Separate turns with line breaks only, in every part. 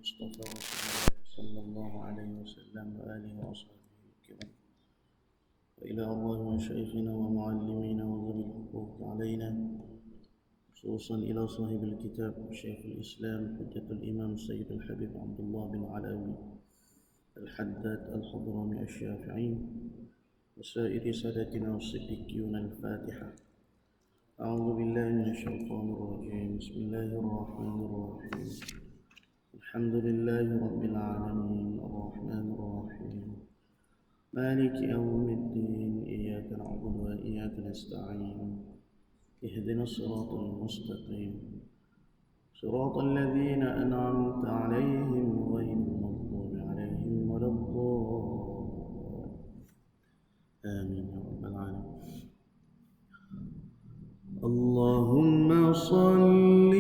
مصطفى رسول الله صلى الله عليه وسلم وآله وأصحابه الكرام، وإلى أرواح مشايخنا ومعلمينا وذوي الحقوق علينا، خصوصا إلى صاحب الكتاب شيخ الإسلام حجة الإمام السيد الحبيب عبد الله بن علوي الحداد الحضرمي الشافعي وسائر سادتنا والصديقين. الفاتحة. أعوذ بالله من الشيطان الرجيم. بسم الله الرحمن الرحيم. الحمد لله رب العالمين الرحمن الرحيم مالك يوم الدين إياك نعبد وإياك نستعين اهدنا الصراط المستقيم صراط الذين أنعمت عليهم غير المغضوب عليهم ولا الضالين آمين يا رب العالمين. اللهم صل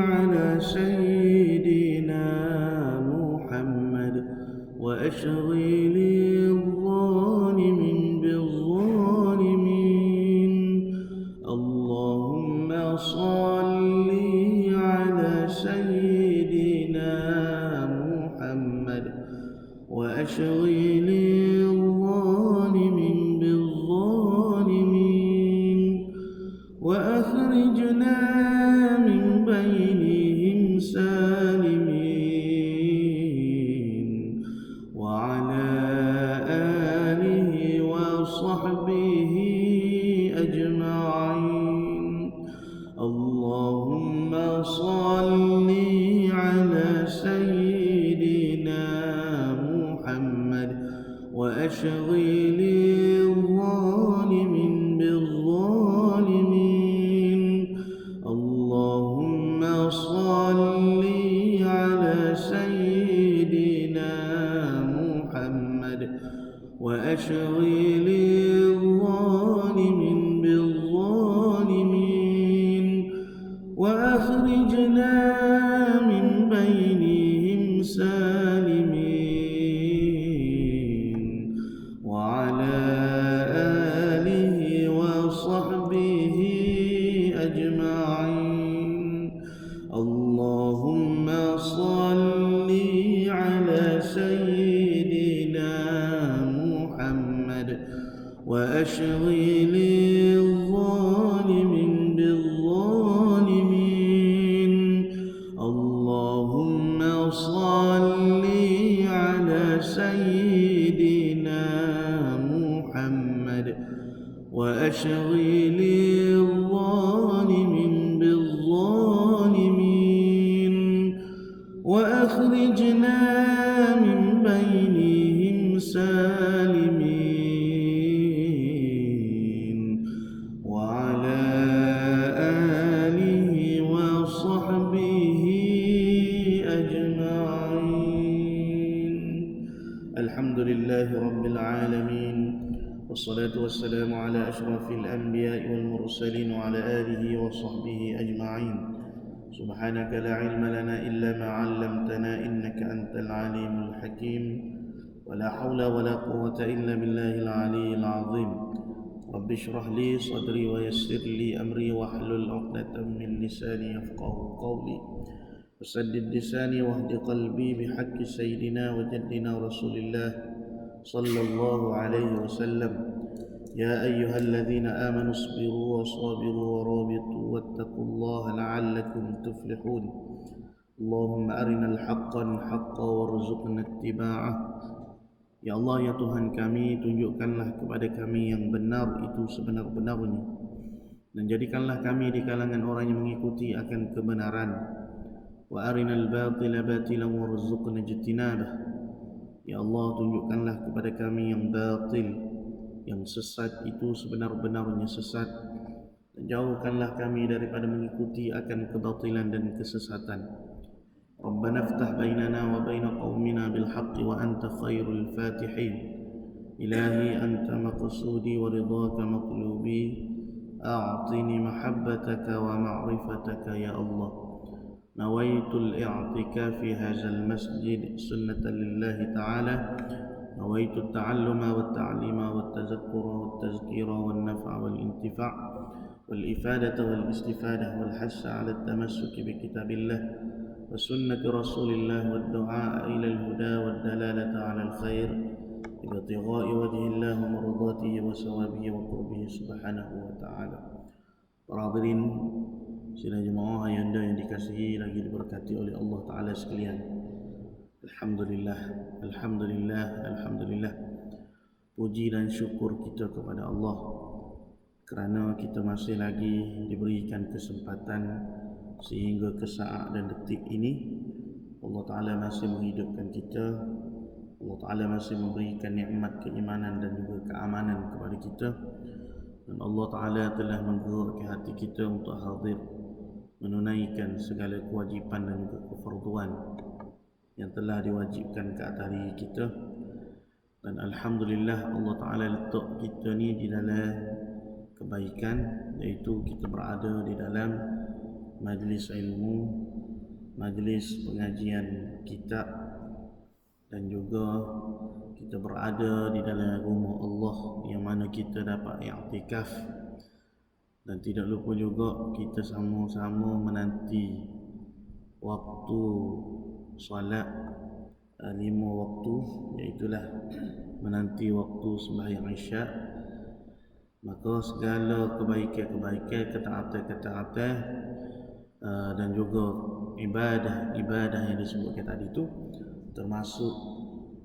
على سيدنا محمد وأشغل الظالمين بالظالمين. اللهم صل على سيدنا محمد وأشغل الظالمين بالظالمين وأخرجنا من بينهم سالمين. وعلى آله وصحبه أجمعين. اللهم صل على سيدنا محمد وأشغل الظالمين بالظالمين. اللهم صل على سيدنا محمد وأشغل الظالمين بالظالمين وأخرجنا من بينهم سالمين. وعلى آله وصحبه أجمعين. اللهم صل على سيدنا محمد وأشغل الظالمين بالظالمين. اللهم صل على سيدنا محمد وأشغل الظالمين بالظالمين وأخرجنا من بينهم سالمين. وعلى آله وصحبه أجمعين. الحمد لله رب العالمين، والصلاة والسلام على أشرف الأنبياء والمرسلين وعلى آله وصحبه أجمعين. سبحانك لا علم لنا إلا ما علمتنا إنك أنت العليم الحكيم. ولا حول ولا قوة إلا بالله العلي العظيم. رب اشرح لي صدري ويسر لي أمري واحلل عقدة من لساني يفقهوا قولي وسدد لساني واهد قلبي بحق سيدنا وجدنا رسول الله صلى الله عليه وسلم. يا أيها الذين آمنوا اصبروا وصابروا ورابطوا واتقوا الله لعلكم تفلحون. اللهم أرنا الحق حقا وارزقنا اتباعه. Ya Allah, ya Tuhan kami, tunjukkanlah kepada kami yang benar itu sebenar-benarnya, dan jadikanlah kami di kalangan orang yang mengikuti akan kebenaran. Wa arinal batila batilan warzuqna ijtinabah. Ya Allah, tunjukkanlah kepada kami yang batil, yang sesat itu sebenar-benarnya sesat, dan jauhkanlah kami daripada mengikuti akan kebatilan dan kesesatan. Rabbana iftah bainana wa baina qaumina bil haqqi wa anta khairul fatihin. Ilahi anta maqsudi wa ridhaka maqlubi. A'tini mahabbataka wa ma'rifataka ya Allah. Nawaitul i'tikaf fi hadzal masjid sunnatan lillahi ta'ala. Nawaitu at-ta'alluma wa at-ta'lima wa at-tazakkura wa at-tazkira wa an-naf'a wal intifa' wal ifadata wal istifada wal hassa 'ala at-tamassuki bi kitabillah وسنة رسول الله والدعاء إلى الهدى والدلالة على الخير بابتغاء وجه الله ومرضاته وثوابه وقربه سبحانه وتعالى. Para hadirin sidang jemaah yang dikasihi lagi diberkati oleh Allah Ta'ala sekalian. Alhamdulillah, Alhamdulillah, Alhamdulillah. Puji dan syukur kita kepada Allah kerana kita masih lagi diberikan kesempatan sehingga ke saat dan detik ini Allah Ta'ala masih menghidupkan kita. Allah Ta'ala masih memberikan nikmat keimanan dan juga keamanan kepada kita. Dan Allah Ta'ala telah menggerakkan hati kita untuk hadir menunaikan segala kewajipan dan juga kefarduan yang telah diwajibkan ke atas diri kita. Dan Alhamdulillah Allah Ta'ala letak kita ni di dalam kebaikan, iaitu kita berada di dalam majlis ilmu, majlis pengajian kitab, dan juga kita berada di dalam rumah Allah yang mana kita dapat i'tikaf. Dan tidak lupa juga kita sama-sama menanti waktu solat 5 waktu, iaitulah menanti waktu sembahyang Isyak. Maka segala kebaikan-kebaikan, ketaatan-ketaatan dan juga ibadah-ibadah yang disebutkan tadi itu termasuk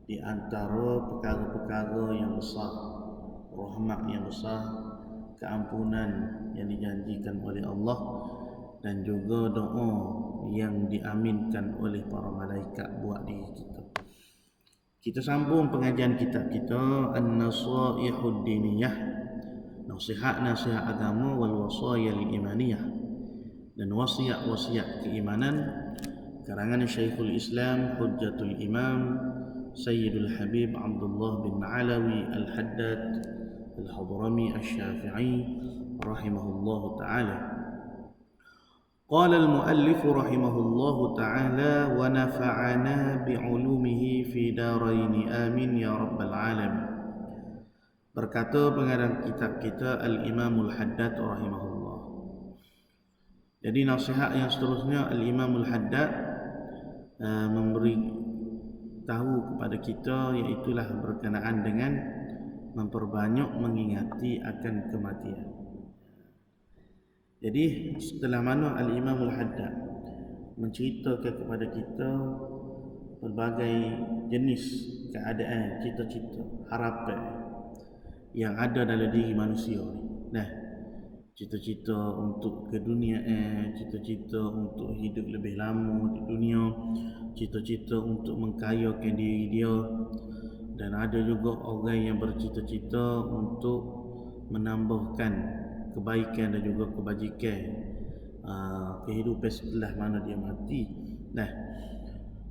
di antara perkara-perkara yang besar, rahmat yang besar, keampunan yang dijanjikan oleh Allah, dan juga doa yang diaminkan oleh para malaikat buat diri kita. Kita sambung pengajian kitab kita An-Nasaihud Diniyah, nasihat-nasihat agama wal wasayil imaniyah, dan wasiat-wasiat keimanan karangan Syekhul Islam Hujjatul Imam Sayyidul Habib Abdullah bin Alawi Al-Haddad Al-Hadrami Al-Syafi'i rahimahullahu ta'ala. Qala al-muallif rahimahullahu ta'ala wa nafa'ana bi'ulumihi fi daraini amin ya rabbal alamin. Berkata pengarang kitab kita Al-Imamul Haddad rahimahullah. Jadi nasihat yang seterusnya Al-Imamul Haddad memberi tahu kepada kita, iaitulah berkenaan dengan memperbanyak mengingati akan kematian. Jadi setelah mana Al-Imamul Haddad menceritakan kepada kita pelbagai jenis keadaan, cita-cita, harapan yang ada dalam diri manusia ni. Nah, cita-cita untuk keduniaan, cita-cita untuk hidup lebih lama di dunia, cita-cita untuk mengkayakan diri dia, dan ada juga orang yang bercita-cita untuk menambahkan kebaikan dan juga kebajikan kehidupan setelah mana dia mati. Nah,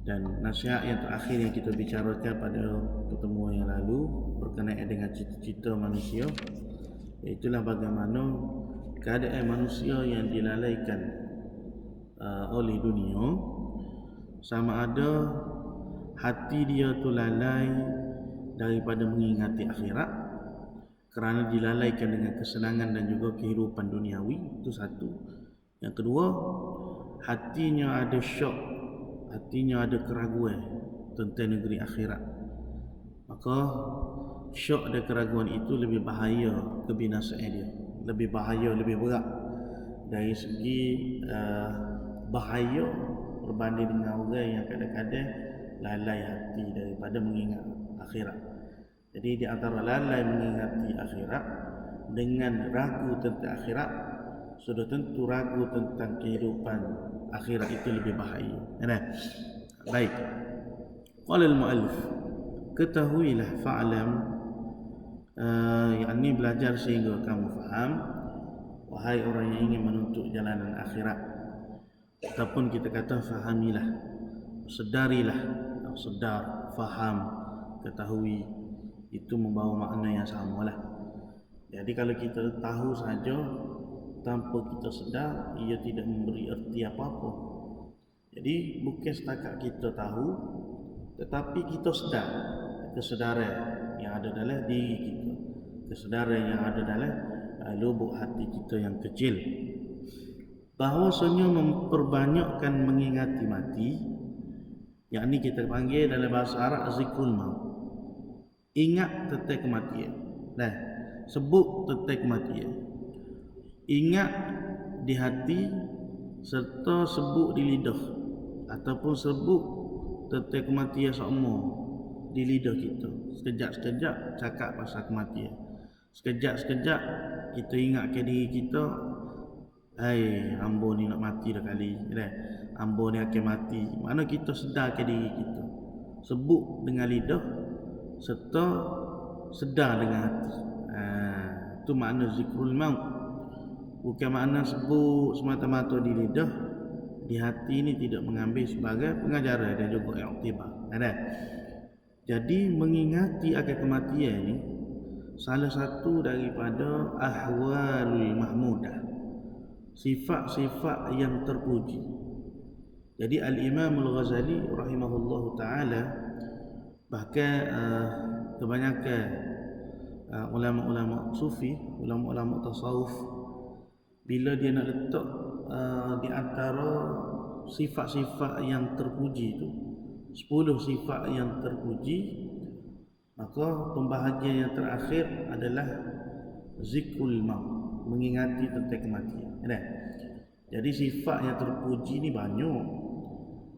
dan nasihat yang terakhir yang kita bicarakan pada pertemuan yang lalu berkenaan dengan cita-cita manusia, iaitulah bagaimana keadaan manusia yang dilalaikan oleh dunia, sama ada hati dia tu lalai daripada mengingati akhirat kerana dilalaikan dengan kesenangan dan juga kehidupan duniawi. Itu satu. Yang kedua, hatinya ada syok, hatinya ada keraguan tentang negeri akhirat. Maka syok dan keraguan itu lebih bahaya kebinasaan dia, lebih bahaya, lebih berat dari segi bahaya berbanding dengan orang yang kadang-kadang lalai hati daripada mengingat akhirat. Jadi di antara lalai mengingati akhirat dengan ragu tentang akhirat, sudah tentu ragu tentang kehidupan akhirat itu lebih bahaya. Baik. Qala al-muallif, ketahuilah fa'lam, yakni belajar sehingga kamu faham, wahai orang yang ingin menuntut jalanan akhirat. Ataupun kita kata fahamilah, sedarilah, sedar, faham, ketahui, itu membawa makna yang samalah. Jadi kalau kita tahu saja tanpa kita sedar, ia tidak memberi erti apa-apa. Jadi bukan setakat kita tahu, tetapi kita sedar, kesedaran yang ada dalam diri kita, kesedaran yang ada dalam lubuk hati kita yang kecil. bahwasanya memperbanyakkan mengingati mati, yakni kita panggil dalam bahasa Arab zikrul maut. Ingat tentang kematian. Nah, sebut tentang kematian. Ingat di hati serta sebut di lidah, ataupun sebut tentang kematian semua di lidah kita. Sekejap-sekejap cakap pasal kematian. Sekejap-sekejap kita ingat ke diri kita, hai, hamba ni nak mati dah kali, kan? Hamba ni akan mati. Mana kita sedar ke diri kita. Sebut dengan lidah serta sedar dengan hati. Itu makna zikrul maut. Bukan makna sebut semata-mata di lidah, di hati ini tidak mengambil sebagai pengajaran dan juga iktibar. Ada. Jadi mengingati akan kematian ini salah satu daripada ahwalul mahmudah, sifat-sifat yang terpuji. Jadi Al-Imam Al-Ghazali rahimahullahu ta'ala, bahkan kebanyakan ulama-ulama sufi, ulama-ulama tasawuf, bila dia nak letak di antara sifat-sifat yang terpuji itu 10 sifat yang terpuji, maka pembahagian yang terakhir adalah zikrul maut, mengingati tentang kematian. Jadi sifat yang terpuji ni banyak.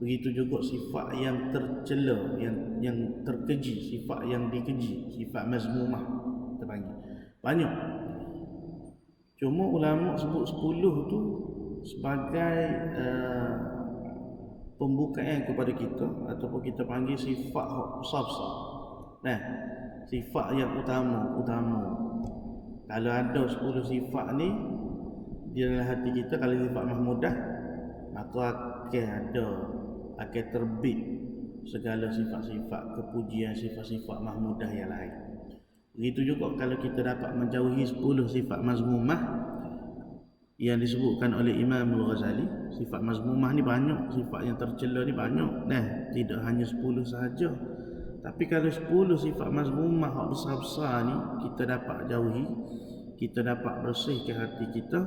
Begitu juga sifat yang tercela, yang terkeji, sifat yang dikeji, sifat mazmumah kita panggil. Banyak. Cuma ulama sebut 10 tu sebagai pembukaan kepada kita, ataupun kita panggil sifat besar-besar. Nah, sifat yang utama. Kalau ada 10 sifat ni di dalam hati kita, kalau sifat mahmudah, maka akan terbit segala sifat-sifat kepujian, sifat-sifat mahmudah yang lain. Begitu juga kalau kita dapat menjauhi 10 sifat mazmumah yang disebutkan oleh Imam Al-Ghazali. Sifat mazmumah ni banyak, sifat yang tercela ni banyak. Tidak hanya 10 sahaja. Tapi kalau 10 sifat mazmumah yang besar-besar ni kita dapat jauhi, kita dapat bersihkan hati kita,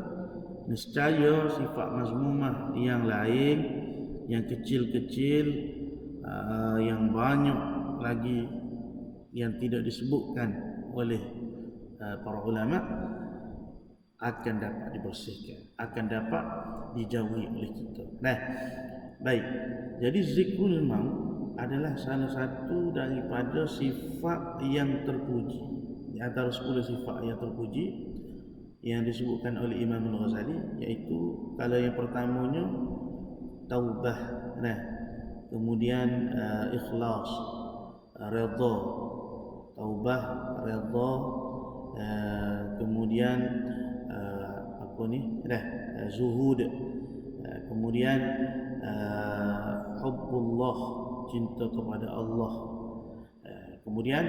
nescaya sifat mazmumah yang lain, yang kecil-kecil, yang banyak lagi yang tidak disebutkan oleh para ulama, akan dapat dibersihkan, akan dapat dijauhi oleh kita. Baik. Jadi zikrul maut adalah salah satu daripada sifat yang terpuji. Di antara 10 sifat yang terpuji yang disebutkan oleh Imam Al-Ghazali, iaitu kalau yang pertamanya taubah, kemudian ikhlas, redha, taubah, redha, kemudian zuhud, kemudian hubbullah, cinta kepada Allah, kemudian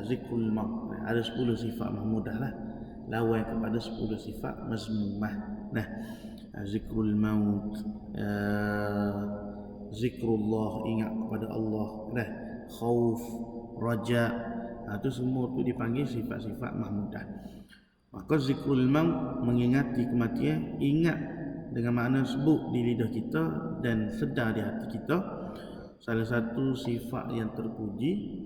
zikrul maut. Ada 10 sifat mahmudah lah, lawan kepada 10 sifat mazmumah. Zikrul maut, zikrullah, ingat kepada Allah, khauf, raja, itu semua tu dipanggil sifat-sifat mahmudah. Maka zikrul maut, mengingati kematian, ingat dengan makna sebut di lidah kita dan sedar di hati kita, salah satu sifat yang terpuji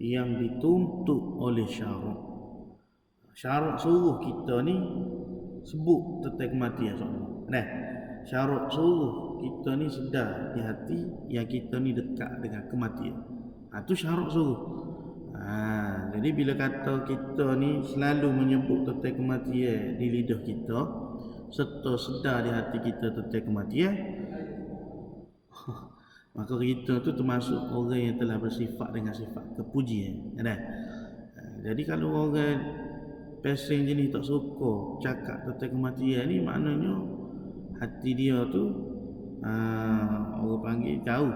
yang dituntut oleh syarak. Syarak suruh kita ni sebut tentang kematian semua. Syarak suruh kita ni sedar di hati yang kita ni dekat dengan kematian. Itu syarak suruh. Jadi bila kata kita ni selalu menyebut tentang kematian di lidah kita serta sedar di hati kita tentang kematian, maka kita tu termasuk orang yang telah bersifat dengan sifat kepujian. Jadi kalau orang pesing jenis tak suka cakap tentang kematian ni, maknanya hati dia tu orang panggil jauh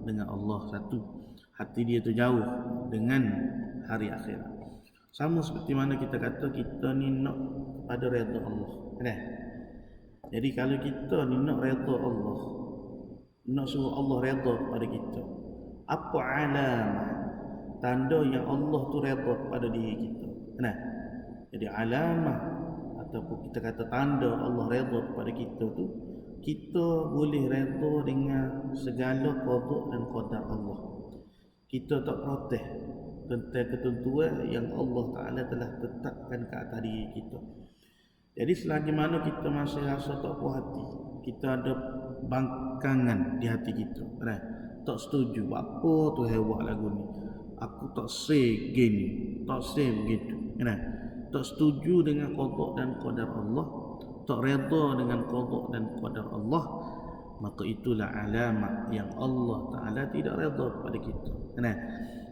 dengan Allah satu. Hati dia tu jauh dengan hari akhirat. Sama seperti mana kita kata kita ni nak pada redha Allah. Jadi kalau kita ni nak redha Allah, nak suruh Allah redha kepada kita, apa alamah tanda yang Allah tu redha kepada diri kita? Jadi alamah ataupun kita kata tanda Allah redha kepada kita tu, kita boleh redha dengan segala qada dan qadar Allah. Kita tak protes tentang ketentuan yang Allah Ta'ala telah tetapkan ke atas diri kita. Jadi selagi mana kita masih rasa tak puas hati, kita ada bangkangan di hati kita, kan? Tak setuju, apa tu hewak lagu ni, aku tak say gini, tak say begitu, kan? Tak setuju dengan qada dan qadar Allah, tak redha dengan qada dan qadar Allah, maka itulah alamat yang Allah Ta'ala tidak redha kepada kita, kan?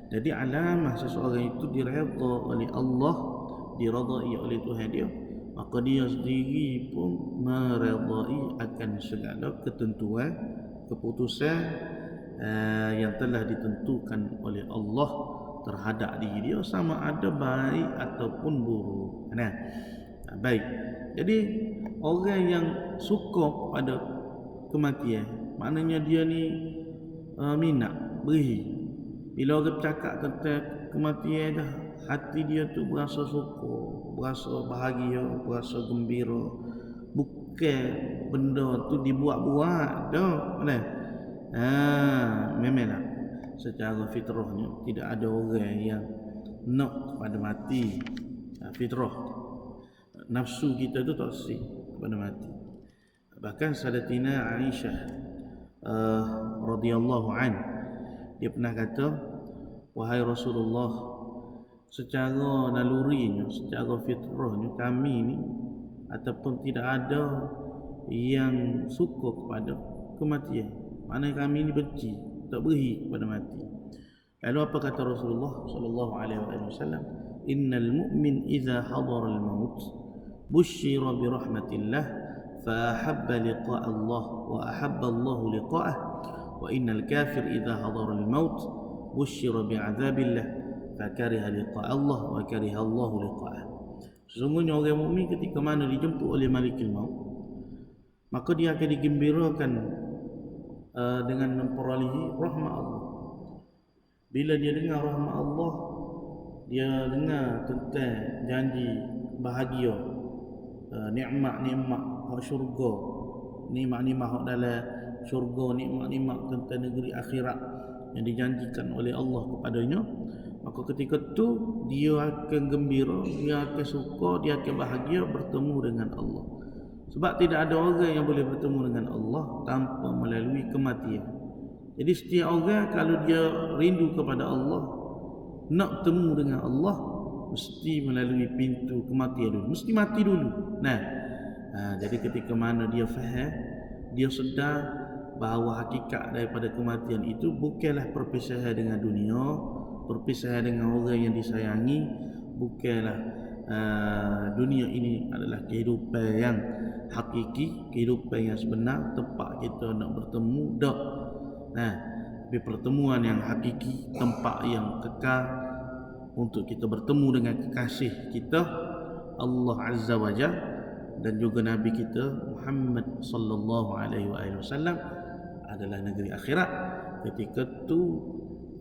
Jadi alamah seseorang itu diredha oleh Allah, diredai oleh Tuhan dia, maka dia sendiri pun meredai akan segala ketentuan, keputusan yang telah ditentukan oleh Allah terhadap diri dia, sama ada baik ataupun buruk. Nah, baik. Jadi orang yang suka pada kematian, maknanya dia ni minat, beri. Bila orang bercakap tentang kematian dah, hati dia tu berasa suka, berasa bahagia, berasa gembira. Bukan benda tu dibuat-buat dah, kan? Memanglah secara fitrahnya tidak ada orang yang nak pada mati. Fitrah, nafsu kita tu tak si pada mati. Bahkan Sayyidatina Aisyah radhiyallahu anha, dia pernah kata, wahai Rasulullah, secara nalurinya, secara fitrahnya kami ni ataupun tidak ada yang suka kepada kematian. Maknanya kami ni benci, tak beri kepada mati. Lalu apa kata Rasulullah sallallahu alaihi wasallam? Innal mu'min idza hadara al-maut busyira bi rahmatillah fa ahabba liqa' Allah wa ahabba Allah liqa'ah. Wa innal kafir idza hadara al-maut busyira bi'adzabillah fa kariha liqa' Allah wa kariha Allah liqa'ah. Sesungguhnya orang mukmin ketika mana dijemput oleh malikul maut, maka dia akan digembirakan dengan memperolehi rahmat Allah. Bila dia dengar rahmat Allah, dia dengar tentang janji bahagia, nikmat-nikmat hak syurga, nikmat-nikmat hak dalam syurga, nikmat-nikmat tentang negeri akhirat yang dijanjikan oleh Allah kepadanya, maka ketika itu dia akan gembira, dia akan suka, dia akan bahagia bertemu dengan Allah. Sebab tidak ada orang yang boleh bertemu dengan Allah tanpa melalui kematian. Jadi setiap orang kalau dia rindu kepada Allah, nak bertemu dengan Allah, mesti melalui pintu kematian dulu, mesti mati dulu. Jadi ketika mana dia faham, dia sedar bahawa hakikat daripada kematian itu bukanlah perpisahan dengan dunia, perpisahan dengan orang yang disayangi, bukanlah dunia ini adalah kehidupan yang hakiki, kehidupan yang sebenar, tempat kita nak bertemu, dak. Tapi pertemuan yang hakiki, tempat yang kekal untuk kita bertemu dengan kekasih kita Allah Azza wa Jalla dan juga Nabi kita Muhammad sallallahu alaihi wasallam adalah negeri akhirat. Ketika itu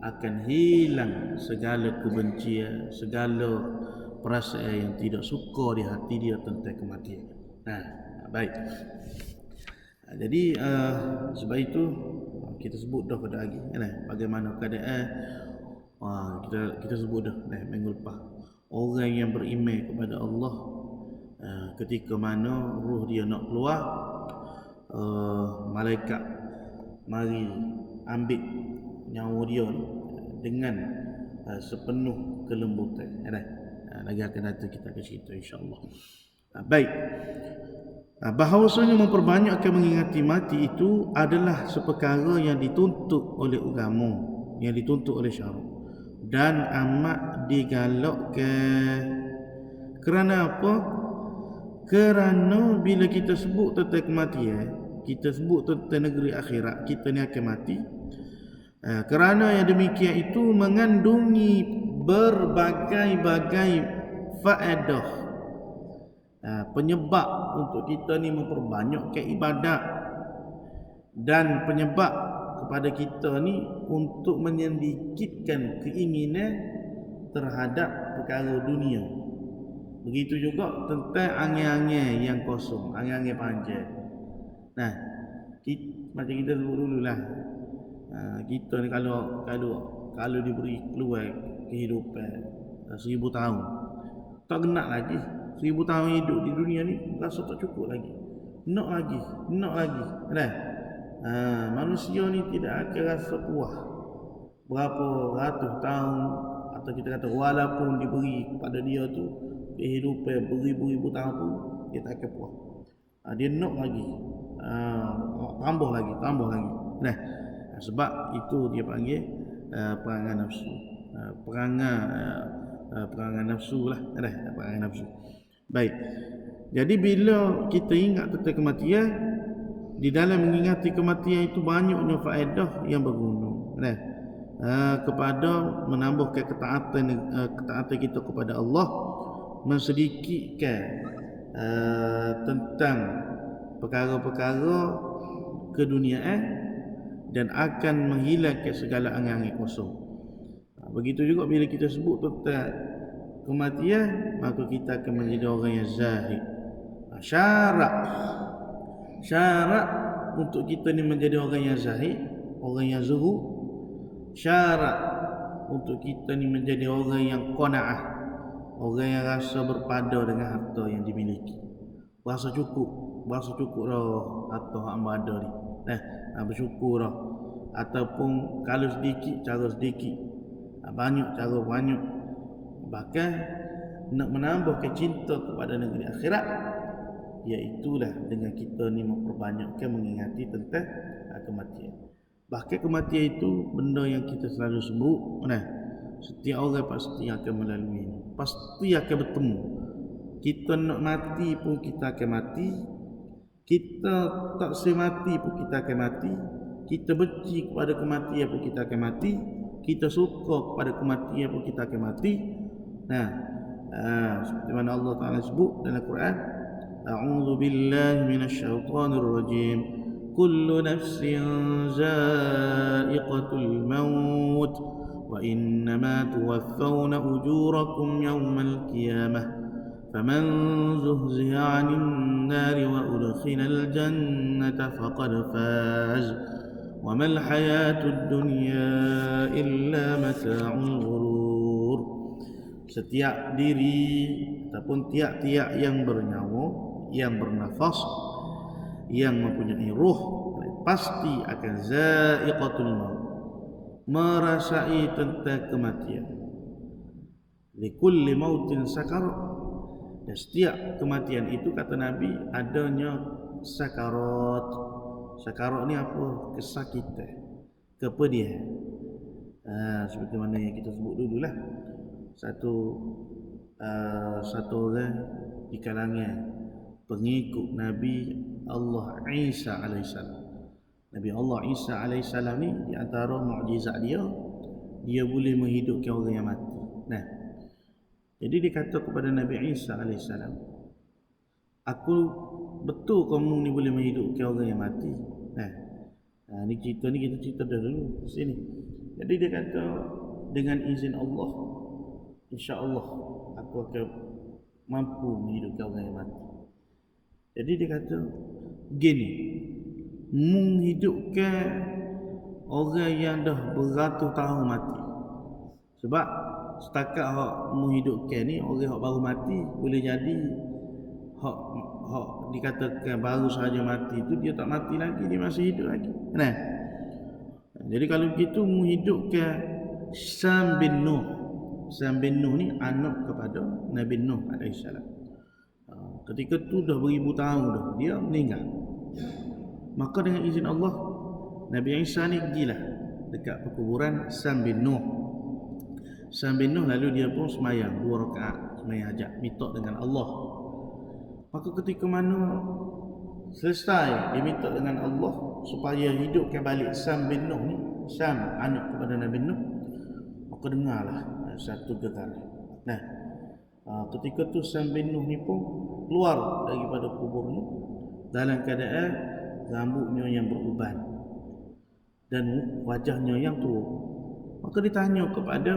akan hilang segala kebencian, segala perasaan yang tidak suka di hati dia tentang kematian. Baik. Jadi sebab itu kita sebut dah pada lagi, bagaimana keadaan kita sebut dah minggu lepas. Orang yang beriman kepada Allah, ketika mana ruh dia nak keluar, malaikat mari ambil nyawa dia dengan sepenuh kelembutan. Lagi akan datang kita ke situ insya-Allah. Baik. Bahawasanya memperbanyakkan mengingati mati itu adalah seperkara yang dituntut oleh agama, yang dituntut oleh syarak, dan amat digalakkan. Kerana apa? Kerana bila kita sebut tentang kematian, kita sebut tentang negeri akhirat, kita ni akan mati. Kerana yang demikian itu mengandungi berbagai-bagai faedah, penyebab untuk kita ni memperbanyakkan ibadat, dan penyebab kepada kita ni untuk menyedikitkan keinginan terhadap perkara dunia. Begitu juga tentang angin-angin yang kosong, angin-angin panjang. Nah, macam kita sebut dulu lah. Kita ni kalau diberi peluang kehidupan 1000 tahun, tak kena lagi. 1000 tahun hidup di dunia ni rasa tak cukup lagi. Nak lagi. Kan? Manusia ni tidak akan rasa puas. Berapa ratus tahun atau kita kata walaupun diberi kepada dia tu kehidupan beribu-ribu tahun pun dia tak akan puas. Dia nak lagi. Tambah lagi. Nah, sebab itu dia panggil perangai nafsu. Perangai nafsu lah. Perangai nafsu. Baik. Jadi bila kita ingat tentang kematian, di dalam mengingati kematian itu banyaknya faedah yang berguna. Kepada menambahkan ketaatan kita kepada Allah, mensedikitkan tentang perkara-perkara keduniaan dan akan menghilangkan segala angan-angan kosong. Begitu juga bila kita sebut tentang kematian, maka kita akan menjadi orang yang zahid. Syarat untuk kita ni menjadi orang yang zahid, orang yang zuhud, syarat untuk kita ni menjadi orang yang qanaah, orang yang rasa berpada dengan harta yang dimiliki. Rasa cukup dah harta hamba ada ni. Bersyukur dah. Ataupun kalau sedikit, cara sedikit. Banyak, cara banyak. Bahkan nak menambahkan cinta kepada negeri akhirat, iaitulah dengan kita ni memperbanyakkan mengingati tentang kematian. Bahkan kematian itu benda yang kita selalu sebut. Setiap orang pasti akan melalui, pasti akan bertemu. Kita nak mati pun kita akan mati. Kita tak semati pun kita akan mati. Kita benci kepada kematian pun kita akan mati. Kita suka kepada kematian pun kita akan mati. Seperti mana Allah Ta'ala sebut dalam Quran, A'udzu billahi minasyaitonir rajim. Kullu nafsin za'iqatul maut wa innama tuwaffawna ujurakum yawmal qiyamah. فمن زهزه عن النار وأدخل الجنة فقد فاز وما الحياة الدنيا إلا متاع الغرور. Setiap diri ataupun tiap-tiap yang bernyawa, yang bernafas, yang mempunyai ruh, pasti akan za'iqatul maut, merasai tentang kematian. Likulli mautin sakarat. Dan setiap kematian itu, kata Nabi, adanya sakarat. Sakarat ni apa? Kesakitan, kepedihan. Seperti mana yang kita sebut dululah. Satu orang di kalangan pengikut Nabi Allah Isa alaihissalam. Nabi Allah Isa alaihissalam ni, di antara mukjizat dia boleh menghidupkan orang yang mati. Jadi dia kata kepada Nabi Isa alaihissalam, aku betul kamu ni boleh menghidupkan orang yang mati. Ni kita cerita dah dulu sini. Jadi dia kata, dengan izin Allah, insya-Allah aku akan mampu menghidupkan orang yang mati. Jadi dia kata gini, menghidupkan orang yang dah beratus tahun mati. Sebab setakat hak menghidupkan ni, orang hak baru mati boleh jadi hak dikatakan baru sahaja mati tu dia tak mati lagi, dia masih hidup lagi. Jadi kalau begitu menghidupkan Sam bin Nuh. Sam bin Nuh ni anak kepada Nabi Nuh alaihissalam. Ketika tu dah beribu tahun dah dia meninggal. Maka dengan izin Allah, Nabi Isa ni pergilah dekat perkuburan Sam bin Nuh. Sam bin Nuh lalu dia pun semayang 2 rakaat, semayang hajat, minta dengan Allah. Maka ketika mana selesai dia minta dengan Allah supaya hidupkan balik Sam bin Nuh ni, Sam anak kepada Nabi Nuh, maka dengarlah satu getar. Ketika tu Sam bin Nuh ni pun keluar daripada kuburnya dalam keadaan rambutnya yang beruban dan wajahnya yang tua. Maka ditanya kepada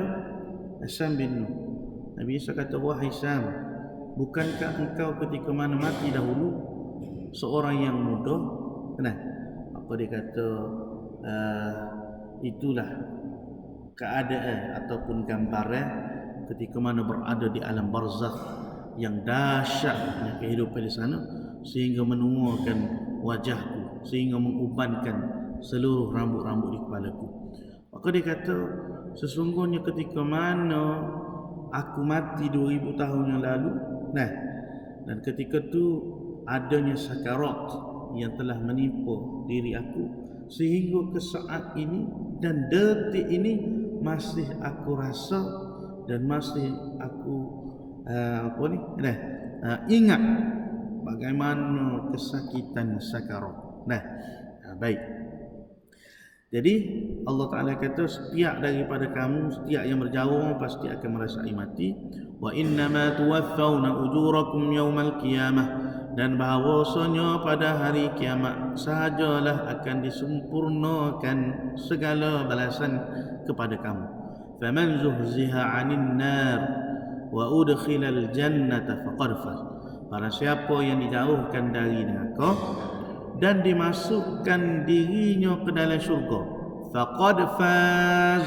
Sam bin Nuh. Nabi Isa kata, wahai Sam, bukankah engkau ketika mana mati dahulu seorang yang muda? Nah, apa dia kata, itulah keadaan ataupun gambaran ketika mana berada di alam barzakh yang dahsyatnya kehidupan di sana, sehingga menuakan wajahku, sehingga mengubankan seluruh rambut-rambut di kepalaku. Maka dia kata, sesungguhnya ketika mana aku mati 2000 tahun yang lalu, nah, dan ketika tu adanya sakarat yang telah menimpa diri aku, sehingga ke saat ini dan detik ini masih aku rasa dan masih aku ingat bagaimana kesakitan sakarat. Nah, baik. Jadi Allah Ta'ala kata, setiap daripada kamu, setiap yang berjauh pasti akan merasai mati. Wa innama tuwaffawna ujurakum yawmal qiyamah, dan bahawasanya pada hari kiamat sahajalah akan disempurnakan segala balasan kepada kamu. Faman zuhziha 'anil nar wa udkhilal jannata faqad faz. Barang siapa yang dijauhkan dari neraka dan dimasukkan dirinya ke dalam syurga, faqad faz,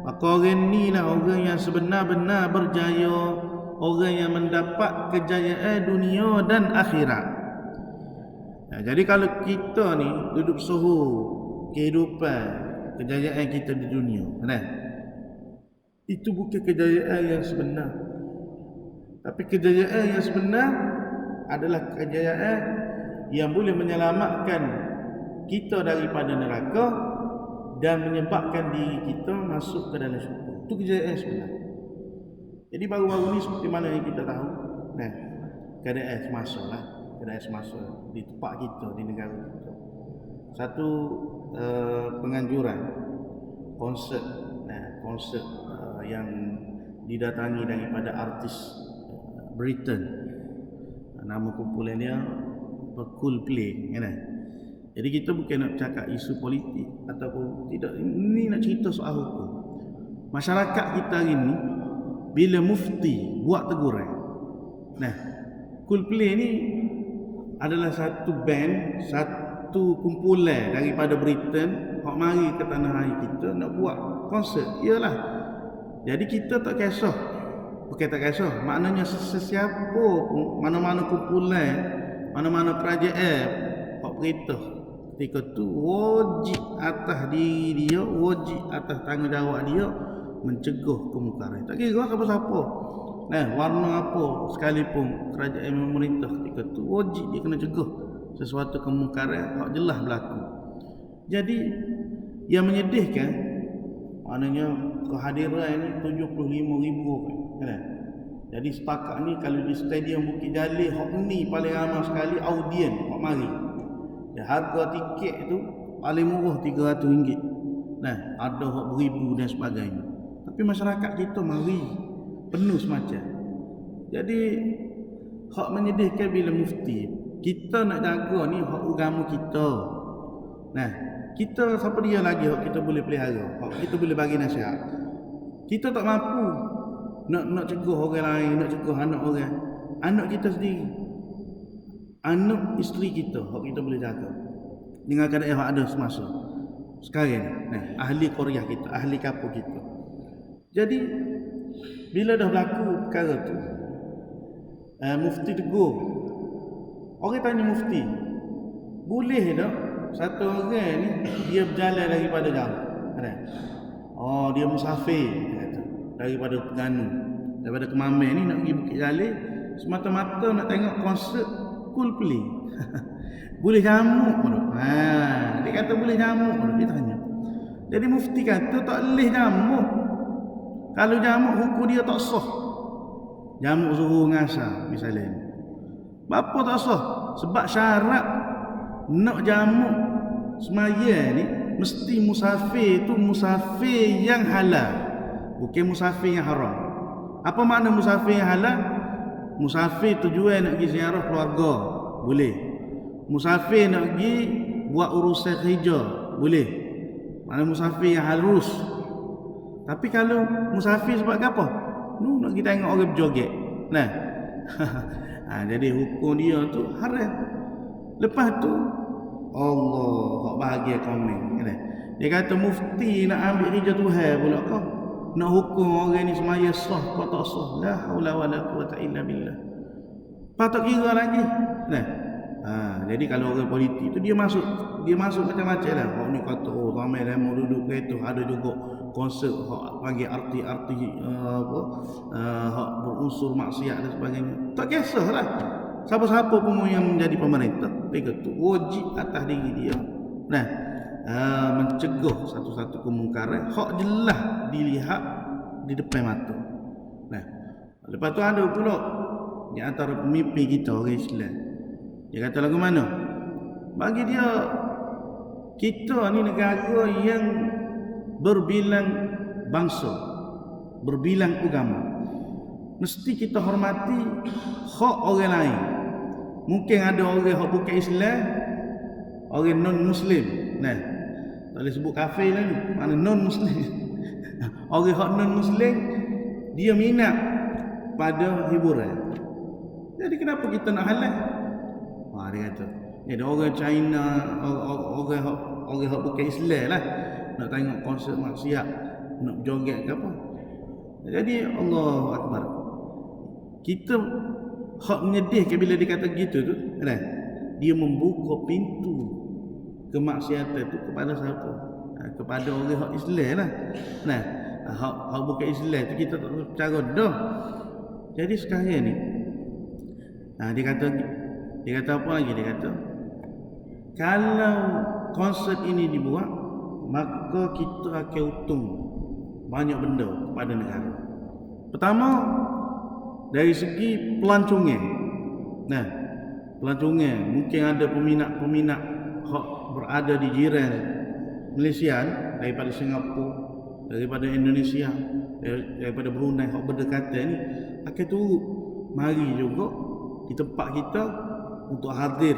maka orang ni lah orang yang sebenar-benar berjaya, orang yang mendapat kejayaan dunia dan akhirat. Jadi kalau kita ni duduk suhu kehidupan, kejayaan kita di dunia, itu bukan kejayaan yang sebenar. Tapi kejayaan yang sebenar adalah kejayaan yang boleh menyelamatkan kita daripada neraka dan menyebabkan diri kita masuk ke dalam syurga. Itu kejayaan sebenar. Jadi baru-baru ni seperti mana yang kita tahu, keadaan semasa di tempat kita, di negara kita, satu penganjuran konsert yang didatangi daripada artis Britain, nama kumpulan dia Coldplay, Jadi kita bukan nak cakap isu politik ataupun tidak, ini nak cerita soal hukum. Masyarakat kita hari ni bila mufti buat teguran, Coldplay ni adalah satu band, satu kumpulan daripada Britain hok mari ke tanah air kita nak buat konsert. Iyalah. Jadi kita tak kisah. Bukan tak kisah, maknanya sesiapa pun, mana-mana kumpulan, mana-mana kerajaan hok perintah ketika tu wajib atas diri dia, wajib atas tanggungjawab dia mencegah kemungkaran. Tak kira siapa-siapa, warna apa sekalipun kerajaan memerintah ketika tu wajib dia kena cegah sesuatu kemungkaran hak jelas berlaku. Jadi yang menyedihkan maknanya kehadiran ini 75,000 orang. Jadi setakat ni kalau di stadium Bukit Jalil hak ni paling ramai sekali audien hak mari. Dan harga tiket tu paling murah RM300. Ada hak beribu dan sebagainya. Tapi masyarakat kita mari penuh semacam. Jadi hak menyedihkan bila mufti kita nak jaga ni hak agama kita. Kita siapa dia lagi hak kita boleh pelihara, hak kita boleh bagi nasihat. Kita tak mampu nak cegah orang lain, nak cegah anak orang. Anak kita sendiri, anak isteri kita hak kita boleh jaga dengan keadaan yang ada semasa sekarang ni. Ahli qaryah kita, ahli kampung kita. Jadi bila dah berlaku perkara tu, mufti tegur. Orang tanya mufti, boleh tak satu orang ni dia berjalan daripada jauh, dia musafir, daripada Terengganu, daripada Kemamen ni nak pergi Bukit Jalil semata-mata nak tengok konsert Coldplay. Boleh jamuk tu? Dia kata boleh jamuk tu. Dia tanya. Jadi mufti kata tak boleh jamuk. Kalau jamuk hukum dia tak sah. Jamuk zuhur ngasar misalnya. Bapa tak sah? Sebab syarat nak jamuk semaya ni mesti musafir tu musafir yang halal, bukan musafir yang haram. Apa makna musafir yang halal? Musafir tujuan nak pergi ziarah keluarga, boleh. Musafir nak pergi buat urusan kerja, boleh. Makna musafir yang halus. Tapi kalau musafir sebab apa? Nak pergi tengok orang berjoget. Jadi hukum dia tu haram. Lepas tu Allah hak bahagia komen kan. Dia kata mufti nak ambil kerja Tuhan pula kau. Nak hukum orang ni semaya sah kau tak sah. La haula wala quwata illa billah. Patut kira lagi. Jadi kalau orang politik tu dia masuk macam-macam lah. Hak ni kata ramai mau duduk kereta, ada juga konsert hak panggil arti-arti hak berunsur maksiat dan sebagainya. Tak kisahlah. Siapa-siapa pun yang menjadi pemerintah, dia tu wajib atas diri dia. Mencegah satu-satu kemungkaran, hak jelas dilihat di depan mata. Lepas tu ada pula di antara pemimpin kita orang Islam. Dia kata lagu mana? Bagi dia, kita ni negara yang berbilang bangsa, berbilang agama. Mesti kita hormati hak orang lain. Mungkin ada orang yang bukan Islam, orang non-Muslim. Tak boleh sebut kafir lah ni, mana non-Muslim. Orang yang non-Muslim, dia minat pada hiburan. Jadi kenapa kita nak halal? Dia kata, ada orang China, orang yang bukan Islam lah, nak tengok konsert maksiat, nak joget ke apa. Jadi Allahu Akbar. Kita hak menyedihkan bila dia kata gitu tu, dia membuka pintu kemaksiatan tu kepada siapa? Kepada orang hak Islam lah. Hak bukan Islam tu kita tak cara dah. Jadi sekarang ni dia kata apa lagi? Dia kata kalau konsert ini dibuat, maka kita akan untung banyak benda kepada negara. Pertama, dari segi pelancongan. Pelancongan mungkin ada peminat-peminat hak berada di jiran Malaysia, daripada Singapura, daripada Indonesia, daripada Brunei, hak berdekatan ni akan turut mari juga di tempat kita untuk hadir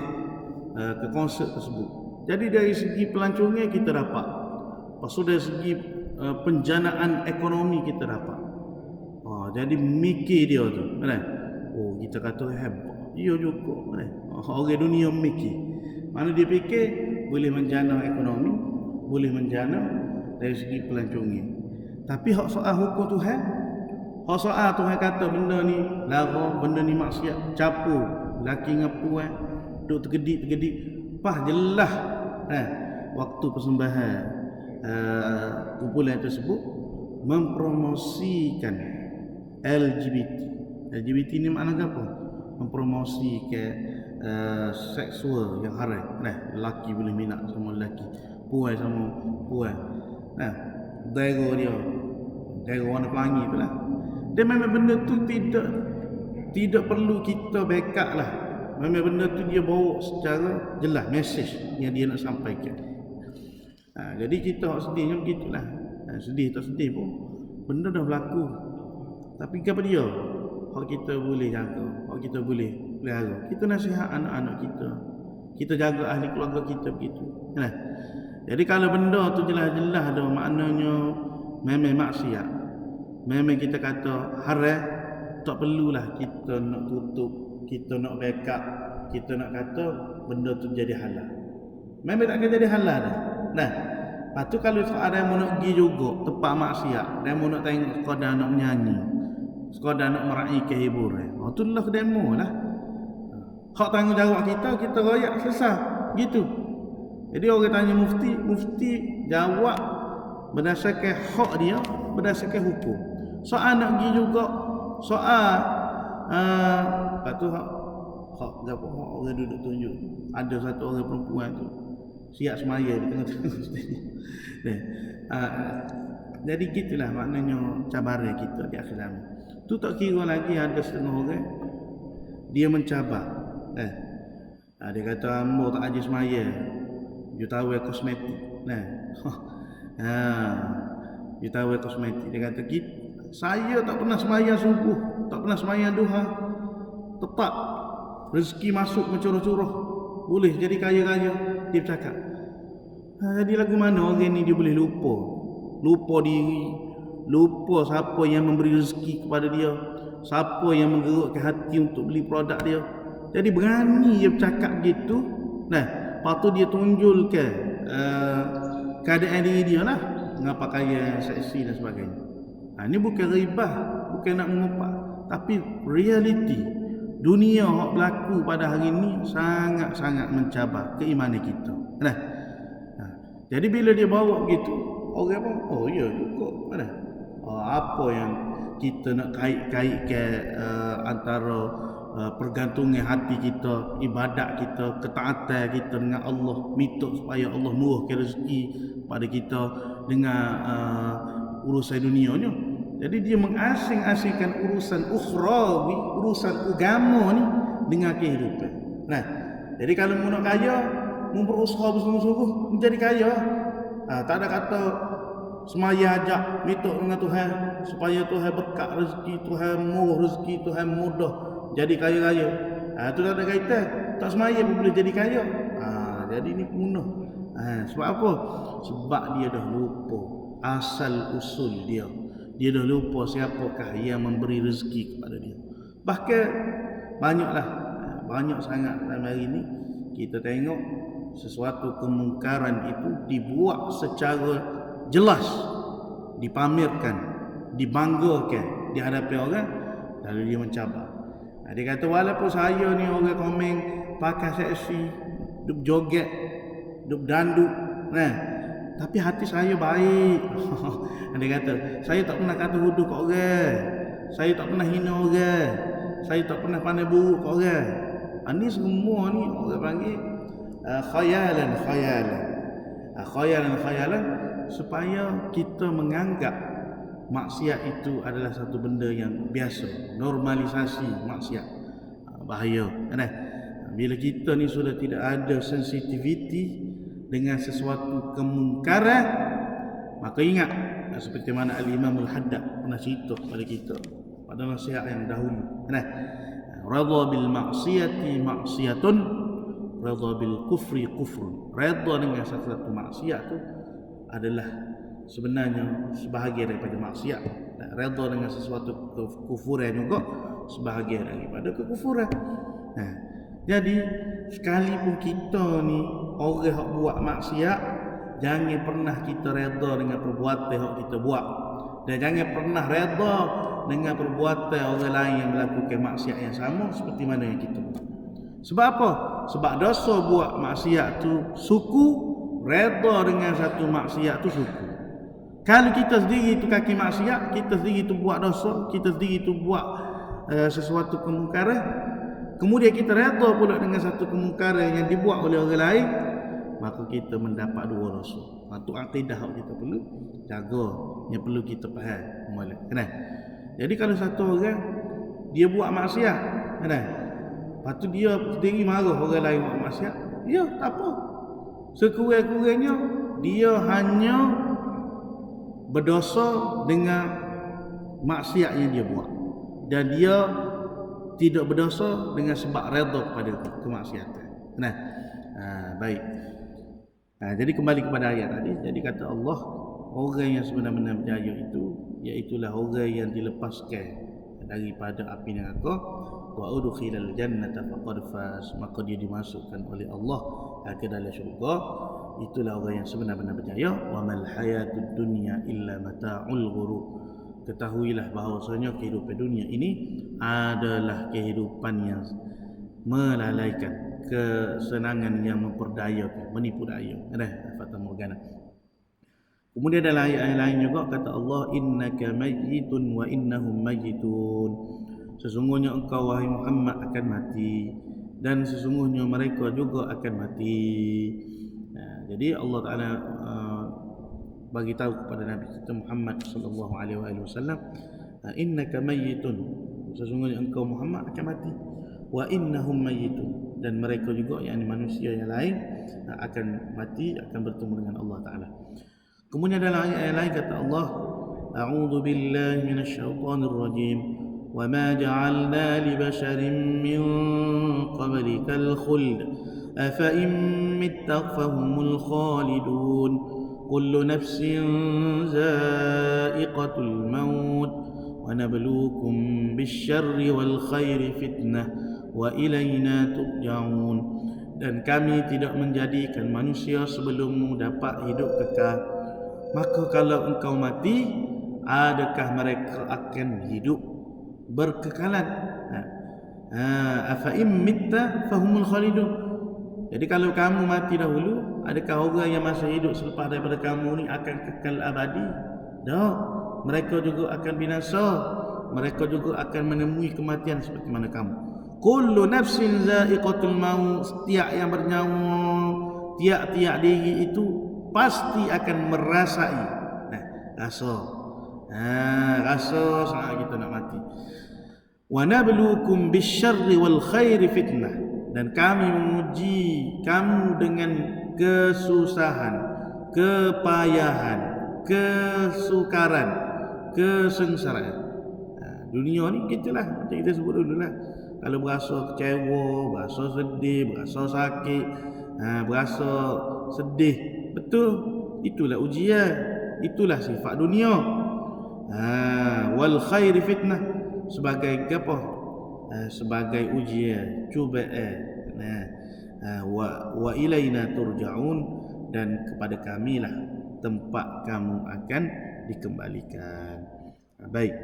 ke konsert tersebut. Jadi dari segi pelancongan kita dapat. Lepas tu dari segi penjanaan ekonomi kita dapat. Jadi mikir dia tu, kita kata hebat. Dia juga, orang dunia mikir. Mana dia fikir boleh menjana ekonomi, boleh menjana dari segi pelancongan. Tapi hak soal hukum Tuhan, hak soal Tuhan kata benda ni lara, benda ni maksiat, capu, laki dengan puan, duk tergedik, pas jelas waktu persembahan kumpulan tersebut mempromosikan LGBT ni makna apa? Mempromosikan seksual yang haram. Lelaki boleh minat sama lelaki, puan sama puan. Dego warna pelangi tu lah. Dan memang benda tu tidak perlu kita backup lah. Memang benda tu dia bawa secara jelas message yang dia nak sampaikan. Jadi kita sedihnya begitulah. Sedih tak sedih pun benda dah berlaku. Tapi kepada dia, hak kita boleh jaga, hak kita boleh pelihara. Kita nasihat anak-anak kita, kita jaga ahli keluarga kita begitu. Jadi kalau benda tu jelas-jelas ada maknanya memang maksiat, memang kita kata haram, tak perlulah kita nak tutup, kita nak backup, kita nak kata benda tu jadi halal. Memang tak akan jadi halal dah. Lepas tu kalau ada yang mau nak pergi juga tempat maksiat, dia mau nak tengok sekadar nak menyanyi, sekadar nak meraihkan hiburan, tu lah demo lah. Hak tanggungjawab kita royak selesai gitu. Jadi orang tanya mufti jawab berdasarkan hak dia, berdasarkan hukum. Soal nak pergi juga, soal lepas tu hak orang duduk tunjuk. Ada satu orang perempuan tu siap semaya di tengah-tengah stadium. Jadi gitulah maknanya cabaran kita di akhir zaman. Tu tak kira lagi ada setengah orang dia mencabar. Dia kata ambo tak aja semaya. You tahu kosmetik. You tahu kosmetik. Dia kata saya tak pernah semaya subuh, tak pernah semaya duha. Tetap rezeki masuk mencurah-curah. Boleh jadi kaya-kaya. Dia bercakap. Jadi lagu mana orang ni dia boleh lupa diri, lupa siapa yang memberi rezeki kepada dia, siapa yang menggerutkan hati untuk beli produk dia. Jadi berani dia bercakap gitu. Nah, lepas tu dia tunjulkan keadaan diri dia lah, dengan pakaian yang seksi dan sebagainya. Ini bukan ribah, bukan nak mengumpat, tapi realiti dunia yang berlaku pada hari ini sangat-sangat mencabar keimanan kita. Nah, jadi bila dia bawa begitu, orang pun, oh ya juga. Mana? Apa yang kita nak kait-kaitkan antara pergantungan hati kita, ibadat kita, ketaatan kita dengan Allah, minta supaya Allah murahkan rezeki pada kita dengan urusan dunianya. Jadi dia mengasing-asingkan urusan ukhrawi, urusan agama ni dengan kehidupan. Nah, jadi kalau nak kaya, berusaha bersungguh-sungguh menjadi kaya. Tak ada kata semaya ajak minta dengan Tuhan supaya Tuhan berkat rezeki, Tuhan murah rezeki, Tuhan mudah jadi kaya-kaya. Itu tak ada kaitan. Tak semaya pun boleh jadi kaya. Jadi ni punah. Sebab apa? Sebab dia dah lupa asal usul dia. Dia dah lupa siapakah yang memberi rezeki kepada dia. Bahkan banyak sangat dalam hari ini kita tengok sesuatu kemungkaran itu dibuat secara jelas, dipamerkan, dibanggakan di hadapan orang, lalu dia mencabar. Dia kata walaupun saya ni orang komen pakai seksi, duk joget, duk danduk, tapi hati saya baik. Dia kata, saya tak pernah kata hudu kat orang, saya tak pernah hina orang, saya tak pernah pandai buruk kat orang. Ini semua ni orang panggil khayalan supaya kita menganggap maksiat itu adalah satu benda yang biasa, normalisasi maksiat. Bahaya. Bila kita ni sudah tidak ada sensitiviti dengan sesuatu kemungkaran, maka ingat seperti mana Al-Imam Al-Haddad pernah cerita kepada kita pada nasihat yang dahulu. Radha bil maksiyati maksiyatun, radha bil kufri kufrun. Redha dengan satu maksiat tu adalah sebenarnya sebahagian daripada maksiat. Redha dengan sesuatu kekufuran juga sebahagian daripada kekufuran. Jadi sekalipun kita ni orang yang buat maksiat, jangan pernah kita redha dengan perbuatan yang kita buat, dan jangan pernah redha dengan perbuatan orang lain yang melakukan maksiat yang sama seperti mana yang kita buat. Sebab apa? Sebab dosa buat maksiat tu suku, redha dengan satu maksiat tu suku. Kalau kita sendiri tu kaki maksiat, kita sendiri tu buat dosa, kita sendiri tu buat sesuatu kemungkaran, kemudian kita redha pula dengan satu kemungkaran yang dibuat oleh orang lain, maka kita mendapat dua dosa. Itu akidah yang kita perlu jaga, yang perlu kita faham. Jadi kalau satu orang dia buat maksiat, lepas tu dia sendiri marah orang lain buat maksiat, ya tak apa. Sekurang-kurangnya dia hanya berdosa dengan maksiat yang dia buat, dan dia tidak berdosa dengan sebab redha kepada kemaksiatan. Baik. Jadi kembali kepada ayat tadi. Jadi kata Allah, orang yang sebenar-benar berjaya itu iaitulah orang yang dilepaskan daripada api neraka, wa udkhilal jannata faqad faz, maka dia dimasukkan oleh Allah ke dalam syurga. Itulah orang yang sebenar-benar berjaya. Wa mal hayatud dunya illa mata'ul ghurur. Ketahuilah bahawasanya kehidupan dunia ini adalah kehidupan yang melalaikan, kesenangan yang memperdayakan, menipu daya. Fata morgana. Kemudian dalam ayat lain juga kata Allah, innaka mayyitun wa innahum mayyitun. Sesungguhnya engkau wahai Muhammad akan mati, dan sesungguhnya mereka juga akan mati. Jadi Allah Taala bagi tahu kepada Nabi kita Muhammad sallallahu alaihi wasallam, innaka mayyitun, sesungguhnya engkau Muhammad akan mati, wa innahum mayyitun, dan mereka juga yakni manusia yang lain akan mati, akan bertemu dengan Allah Taala. Kemudian dalam ayat lain kata Allah, a'udzu billahi minasyaitonir rajim, wa ma ja'alna li basharin min qablikal khuld afa in mitta fahumul khalidun kullu nafsin za'iqatul maut wa nabluukum bisyarri wal khairi fitnah wa ilaina turja'un. Dan kami tidak menjadikan manusia sebelummu dapat hidup kekal. Maka kalau engkau mati, adakah mereka akan hidup berkekalan? Afa in mitta fahumul khalidun. Jadi kalau kamu mati dahulu, adakah orang yang masih hidup selepas daripada kamu ni akan kekal abadi? Tak. Mereka juga akan binasa. Mereka juga akan menemui kematian seperti mana kamu. Kullu nafsin za'iqatul maut. Setiap yang bernyawa, tiap-tiap diri itu pasti akan merasai rasa. Rasa saat kita nak mati. Wa nabluukum bisyarri wal khairi fitnah. Dan kami menguji kamu dengan kesusahan, kepayahan, kesukaran, kesengsaraan. Dunia ni gitulah, macam kita sebut dulu lah. Kalau berasa kecewa, berasa sedih, berasa sakit, berasa sedih, betul, itulah ujian, itulah sifat dunia. Wal khairi fitnah, sebagai apa? Sebagai ujian, cubaan. Wa ilaina turja'un, dan kepada kamilah tempat kamu akan dikembalikan. Baik.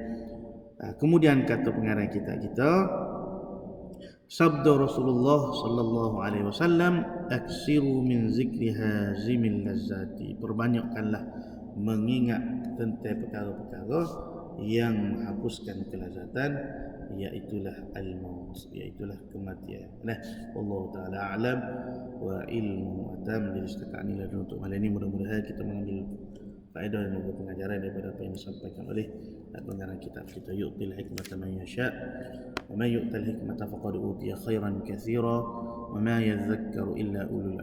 Kemudian kata pengarang kita sabda Rasulullah sallallahu alaihi wasallam, aksiru min zikri hazimil lazzati. Perbanyakkanlah mengingat tentang perkara-perkara yang menghapuskan kelazatan, iaitulah al-maut, iaitulah kematian. Allah taala alam wa ilmu atam. Jadi setakat inilah untuk malam ini, mudah-mudahan kita mengambil faedah dan juga pengajaran daripada apa yang disampaikan oleh pengarang kitab kita. Yu'til hikmata man yasha' wa man yu'tal hikmata faqad utiya khairan katsira wa ma yadhakkaru illa ulul